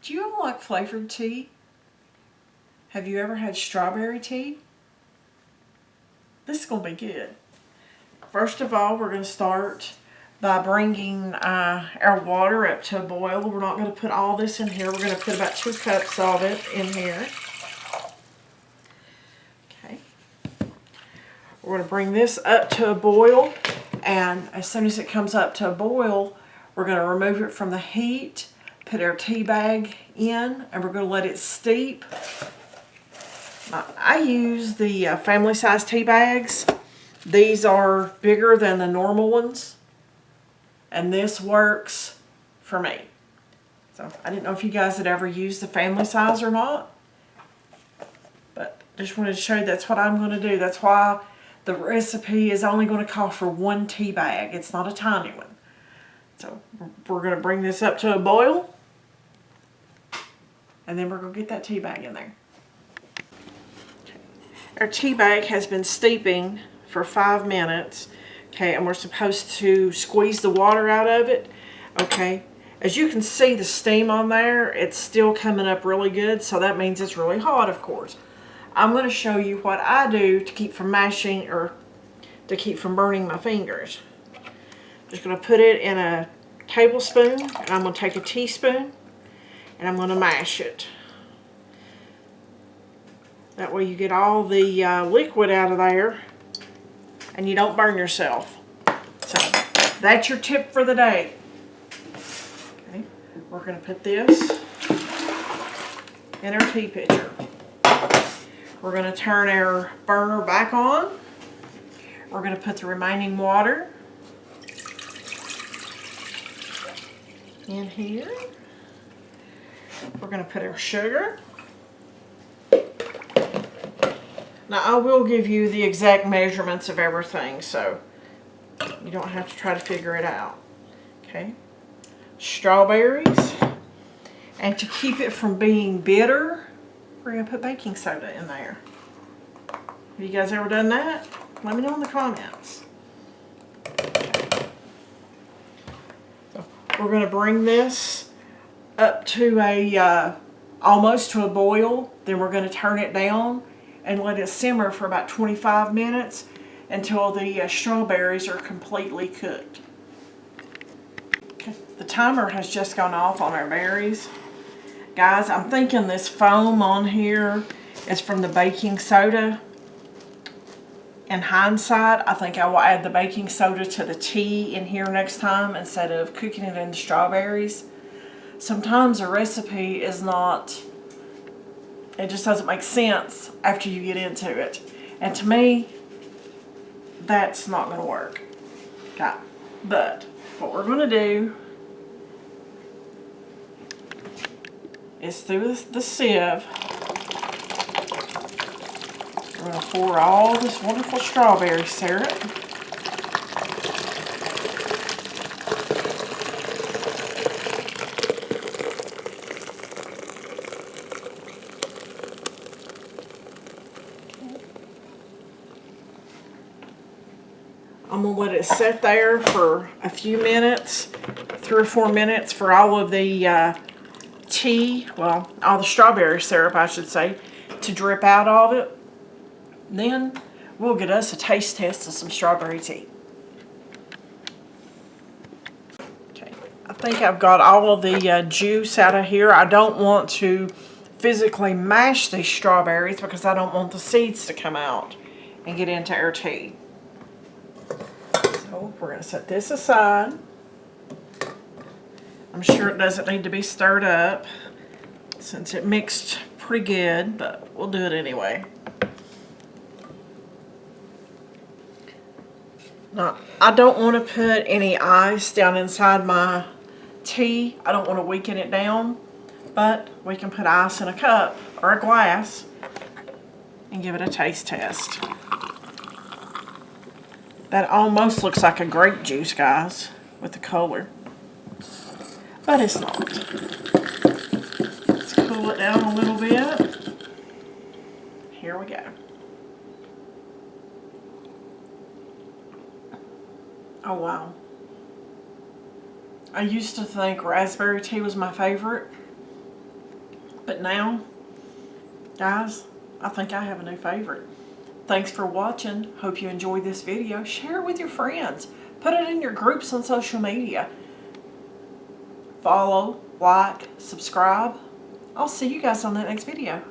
Do you all like flavored tea? Have you ever had strawberry tea? This is going to be good. First of all, we're going to start by bringing our water up to a boil. We're not going to put all this in here. We're going to put about 2 cups of it in here. Okay. We're going to bring this up to a boil, and as soon as it comes up to a boil, we're going to remove it from the heat, put our tea bag in, and we're going to let it steep. I use the family size tea bags. These are bigger than the normal ones, and this works for me. So I didn't know if you guys had ever used the family size or not, but just wanted to show you that's what I'm going to do. That's why the recipe is only going to call for 1 tea bag. It's not a tiny one. So we're going to bring this up to a boil, and then we're going to get that tea bag in there. Okay. Our tea bag has been steeping for 5 minutes. Okay, and we're supposed to squeeze the water out of it. Okay, as you can see the steam on there, it's still coming up really good, so that means it's really hot, of course. I'm going to show you what I do to keep from mashing or to keep from burning my fingers. Just going to put it in a tablespoon, and I'm going to take a teaspoon, and I'm going to mash it. That way you get all the liquid out of there, and you don't burn yourself. So that's your tip for the day. Okay, we're going to put this in our tea pitcher. We're going to turn our burner back on. We're going to put the remaining water in here. We're going to put our sugar. Now I will give you the exact measurements of everything, so you don't have to try to figure it out. Okay, strawberries, and to keep it from being bitter, we're going to put baking soda in there. Have you guys ever done that? Let me know in the comments. So we're going to bring this up to a almost to a boil. Then we're going to turn it down and let it simmer for about 25 minutes until the strawberries are completely cooked. Okay. The timer has just gone off on our berries. Guys, I'm thinking this foam on here is from the baking soda. In hindsight, I think I will add the baking soda to the tea in here next time instead of cooking it in the strawberries. Sometimes a recipe is not, it just doesn't make sense after you get into it. And to me, that's not going to work. Okay. But what we're going to do is through the sieve, we're going to pour all this wonderful strawberry syrup. I'm going to let it sit there for a few minutes, 3 or 4 minutes, for all of the tea, well, all the strawberry syrup, I should say, to drip out of it. Then we'll get us a taste test of some strawberry tea. Okay, I think I've got all of the juice out of here. I don't want to physically mash these strawberries because I don't want the seeds to come out and get into our tea. So we're going to set this aside. I'm sure it doesn't need to be stirred up since it mixed pretty good, but we'll do it anyway. Now, I don't want to put any ice down inside my tea. I don't want to weaken it down, but we can put ice in a cup or a glass and give it a taste test. That almost looks like a grape juice, guys, with the color, but it's not. Let's cool it down a little bit. Here we go. Oh wow. I used to think raspberry tea was my favorite, But now, guys, I think I have a new favorite. Thanks for watching. Hope you enjoyed this video. Share it with your friends. Put it in your groups on social media. Follow, like, subscribe. I'll see you guys on the next video.